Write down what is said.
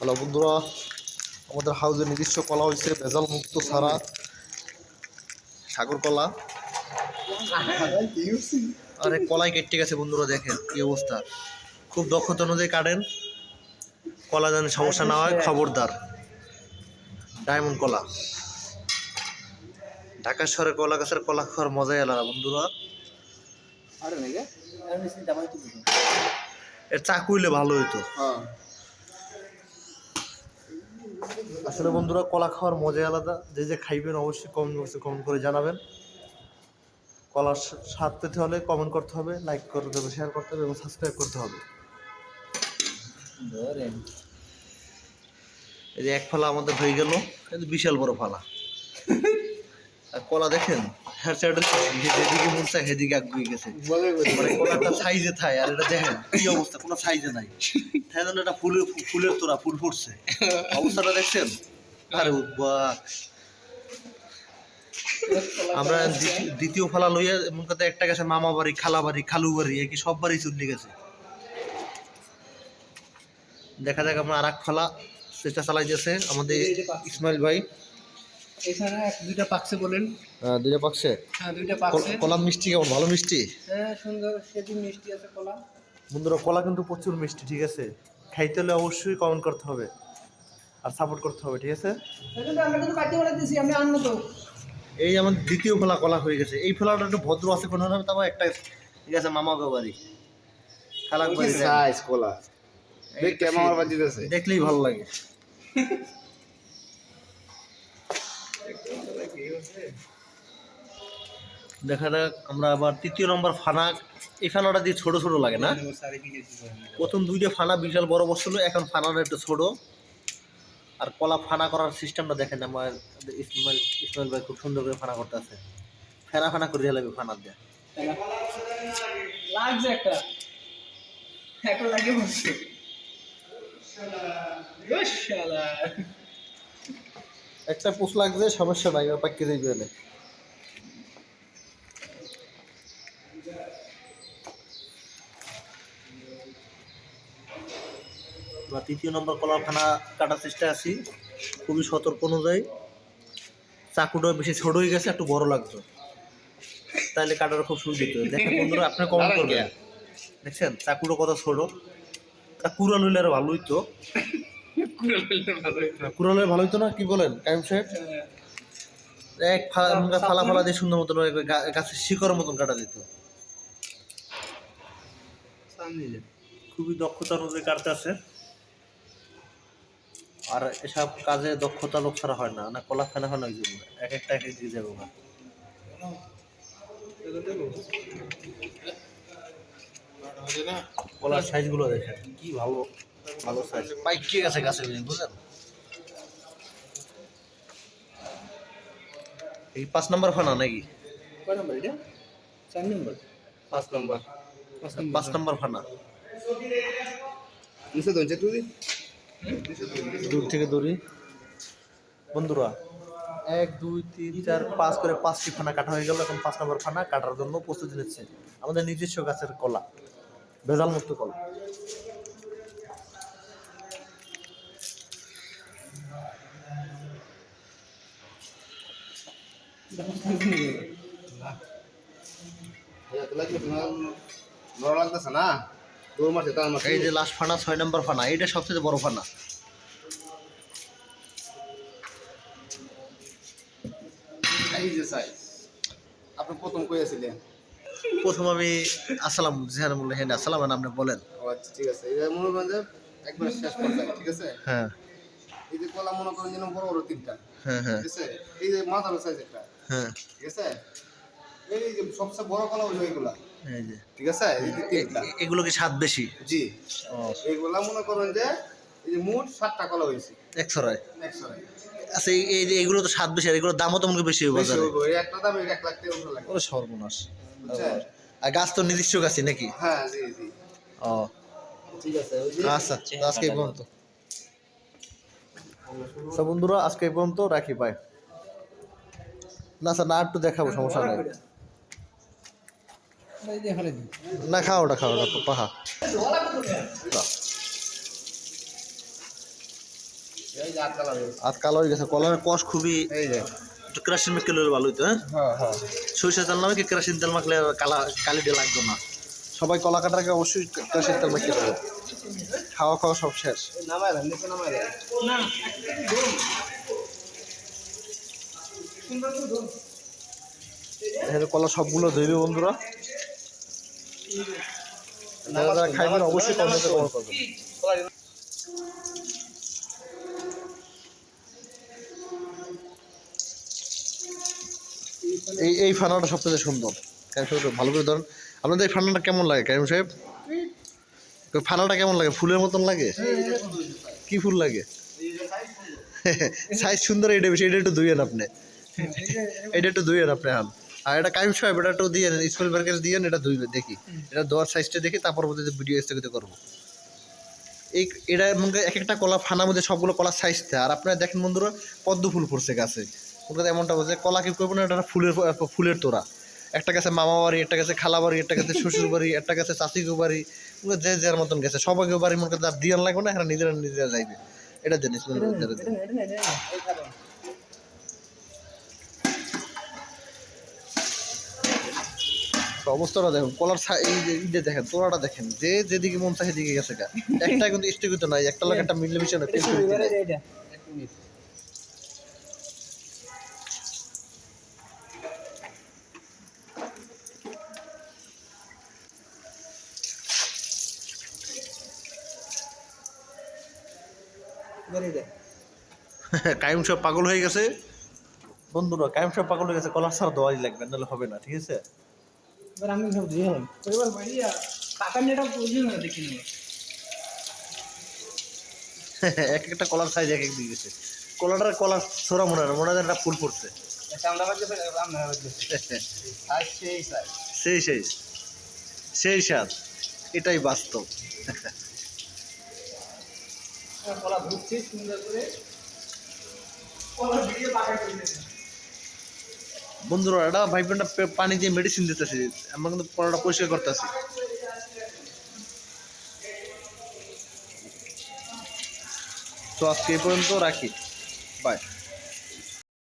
Hello বন্ধুরা, আমাদের হাউজে নিজস্ব কলা হয়েছে ভেজাল মুক্ত ছাড়া সাগর কলা। আরে কলাই কেটে গেছে বন্ধুরা, দেখেন কি অবস্থা। খুব দক্ষতা অনুযায়ী কাটেন, কলা যেন সমস্যা না হয়, খবরদার। ডায়মন্ড কলা, ঢাকা শহরের কলা গাছের কলা খাওয়ার মজাই আলাদা বন্ধুরা। এর চাকু হইলে ভালো হইতো। আসলে বন্ধুরা, কলা খাওয়ার মজাই আলাদা। যে যে খাইবেন অবশ্যই কমেন্ট করে জানাবেন। কলার স্বাদ পেতে হলে কমেন্ট করতে হবে, লাইক করতে হবে, শেয়ার করতে হবে এবং সাবস্ক্রাইব করতে হবে। এই যে এক ফালা আমাদের হয়ে গেল, কিন্তু বিশাল বড় ফালা। আর কলা দেখেন, হেয়ার সাইডে যেদিকে মন চায় সেদিকে আগুয়ে গেছে। মানে কলাটা সাইজে থায়, আর এটা দেখেন কি অবস্থা, কোনো সাইজে নাই। তাই জন্য এটা ফুলের তোরা, ফুল ফুটছে অবস্থাটা দেখছেন। আরে বাহ, আমরা দ্বিতীয় ফালা লইয়া এমন কথা একটা গেছে মামা বাড়ি, খালা বাড়ি, খালু বাড়ি, কি সব বাড়ি চলে গেছে। দেখা যাক আমরা আর এক ফালা চেষ্টা চালাই দিয়েছে আমাদের ইসমাইল ভাই। এখানে দুইটা পাকছে বলেন। দুইটা পাকছে। হ্যাঁ, দুইটা পাকছে। কলা মিষ্টি কেমন? ভালো মিষ্টি? হ্যাঁ, সুন্দর সেদিন মিষ্টি আছে কলা। বন্ধুরা, কলা কিন্তু প্রচুর মিষ্টি, ঠিক আছে? খাইতে হলে অবশ্যই কমেন্ট করতে হবে আর সাপোর্ট করতে হবে, ঠিক আছে? আমরা কিন্তু কাটিয়ে বলে দিয়েছি, আমি আনবো তো। এই আমার দ্বিতীয় ফলা কলা হয়ে গেছে। এই ফলাটা একটু ভদ্র আছে কোনো না, তাও একটা ঠিক আছে মামা বাড়ি, খালাক বাড়ি সাইজ কলা দেখতে আমার বাজি দিতেছে, দেখলেই ভালো লাগে। দেখা যাক আমরা আবার তৃতীয় নম্বর ফানা। এই ফানাটা দিয়ে ছোট ছোট লাগে না? প্রথম দুইটা ফানা বিশাল বড় বসছিল, এখন ফানাটা একটু ছোট। আর কলা ফানা করার সিস্টেমটা দেখেন, আমার ইসমাইল ভাই খুব সুন্দর করে ফানা করতে আছে। ফেনা ফানা করে দিয়ে লাগবে ফানার দিয়ে। লাগছে একটা, একটা লাগে বসছে। একটা পোষ লাগছে, সমস্যা নাই, পাকিয়ে দিবে। বা তৃতীয় নম্বর কলার ফানা কাটার চেষ্টা আছি, খুবই সতর্ক অনুযায়ী। চাকুটা বেশি ছোট হয়ে গেছে, একটু বড় লাগতো, তাহলে কাটার খুব সুবিধা হতো। দেখেন বন্ধুরা, আপনি কমেন্ট করবেন। দেখছেন চাকুটা কত ছোট। তা কুড়াল হইলে আরো ভালো হইতো। কুড়াল হলে ভালো হইতো না, কি বলেন কাইম সাহেব? এক ফালা ফালা দিয়ে সুন্দর মতন গাছের শিকড়ের মতন কাটা দিত। খুবই দক্ষতা অনুযায়ী কাটতে আছে। আর এসব কাজে দক্ষতা লোক ছাড়া হয় না, না কলা ফেনা ফেনা হয়ে যাবে, এক একটা এক এক দিয়ে যাবো না। কলার সাইজ গুলো দেখেন কি ভালো ভালো সাইজ, পাইকিয়ে গেছে গাছে, বুঝলেন? এই 5 নম্বর ফানা নাকি? কয় নম্বর এটা? 4 নম্বর। 5 নম্বর 5 নম্বর ফানা। নিচে দঞ্চে তুই দূর থেকে দৌড়ি বন্ধুরা। 1 2 3 4 5 করে 5টি ফানা কাটা হয়ে গেল। এখন 5 নম্বর ফানা কাটার জন্য প্রস্তুতি নিচ্ছে আমাদের নিজস্ব গাছের কলা, ভেজাল মুক্ত কলা। বড় লাগতেছে না? দৌড় মারছে তার মারছে। এই যে লাস্ট ফানা 6 নম্বর ফানা, এইটা সবচেয়ে বড় ফানা। এই যে সাইজ আপনি প্রথম কইয়াছিলেন। প্রথম আমি আসসালাম জিহান বললে, হ্যাঁ আসসালাম আপনি বলেন। ও আচ্ছা, ঠিক আছে। এটা মনে করেন যে একবার শেষ পর্যায়ে, ঠিক আছে? হ্যাঁ এই যে কলা মনে করেন যেন বড় বড় তিনটা, হ্যাঁ হ্যাঁ ঠিক আছে? এই যে মাথার সাইজ একটা, হ্যাঁ। ঠিক আছে? এই যে সবচেয়ে বড় কলা হলো এইগুলা, এই যে ঠিক আছে? এই যে তিনটা, এগুলো কি স্বাদ বেশি? জি। এইগুলা মনে করেন যে এই যে মোট 7টা কলা হয়েছে একশোরায়। 100 আচ্ছা, এই যে এগুলো তো স্বাদ বেশি, আর এগুলোর দামও তো মনে বেশি হবে বেশি বাজারে। হবে। এই একটা দাম 1 লাখ টাকা উপরে লাগে, ওরে সর্বনাশ। বুঝছেন? আর গাছ তো নিজস্ব গাছই নাকি? হ্যাঁ, জি জি, ও ঠিক আছে। ওই যে আচ্ছা, আজকে এই পর্যন্ত। সব বন্ধুরা, আজকে এই পর্যন্ত রাখি, পাই না স্যার, না একটু দেখাবো, সমস্যা নাই। না খাও, ওটা খাও, ওটা পাহা। এই যে 8 কালার হয়েছে। আর কালো হয়ে গেছে কলার কষ খুবই এই যে একটু কেরাসিন মেখে হলে ভালো হইতো। হ্যাঁ, হ্যাঁ হ্যাঁ সরিষা তেল নামে কি কেরাসিন তেল মাখলে কালিটা লাগতো না। সবাই কলা কাটার আগে অবশ্যই কেরাসিন তেল মাখিয়ে দেবে। খাওয়া খাওয়া সব শেষ। নামায় দেন নিচে নামায় দেন না একটু ধরুন সুন্দর করে ধরুন এখানে কলা সবগুলো ধরবে বন্ধুরা। যারা যারা খাইবেন অবশ্যই কমেন্টে কমেন্ট করবেন। এই ফানাটা সবচেয়ে সুন্দর। কারণ সাহেব ভালো করে ধরেন। আপনাদের এই ফানাটা কেমন লাগে কারিম সাহেব? ফানাটা কেমন লাগে? ফুলের মতন লাগে? কি ফুল লাগে? সাইজ সুন্দর, এটা বেশি। এটা একটু ধুইয়েন আপনি, এটা একটু ধুইয়েন আপনি। হান আর এটা কারিম সাহেব এটা একটু দিয়ে স্মেল বার্কের দিয়ে এটা ধুইবে দেখি। এটা ধোয়ার সাইজটা দেখি, তারপর মধ্যে ভিডিও স্থগিত করবো। এটা মনে এক একটা কলা ফানার মধ্যে সবগুলো কলার সাইজ থাকে। আর আপনারা দেখেন বন্ধুরা পদ্ম ফুল পড়ছে গাছে। ওটা এমনটা বলছে কলা কি করবো না, এটা ফুলের তোড়া। একটা গেছে মামা বাড়ি, একটা গেছে খালা বাড়ি, একটা গেছে শ্বশুর বাড়ি, একটা গেছে চাচিগো বাড়ি। যে যার মতন গেছে সবাইকে বাড়ি মনে করতে দিয়ান লাগবে না, এরা নিজেরা যাইবে। এটা দেন এটা এই খাবেন অবস্থাটা দেখুন, কলার ইয়ে দেখেন, তোড়াটা দেখেন, যে যেদিকে মন চায় সেদিকে গেছে গা। একটা কিন্তু স্থগিত নাই, একটা লাগে একটা মিলে মিশে না। এটা শুরু করে এটা একটু নিচে এবারে এটা কায়ুম সব পাগল হয়ে গেছে বন্ধুরা। কায়ুম সব পাগল হয়ে গেছে, কলার ছাড়া দোয়াই লাগবে, নাহলে হবে না। ঠিক আছে, এবার আমি সব দিয়ে হলাম এবার বাড়িয়া কাকা নেটা প্রয়োজন না দেখি নেব এক একটা কলার সাইজ এক এক দিকে গেছে। কলার ছোড়া মনে হয় মনে হয় একটা ফুল পড়ছে। সামনে বাজে আমরা বাজে আর সেই স্যার সেই স্বাদ, এটাই বাস্তব। কলা ধুচ্ছি সুন্দর করে কলা ভিডিও পাকা করে দিয়েছি বন্ধুরা এটা ভাইবেনটা পানি দিয়ে মেডিসিন দিতেছি, আমরা কিন্তু কলাটা পরিষ্কার করতেছি। তো আজকে এই পর্যন্ত রাখি, বাই।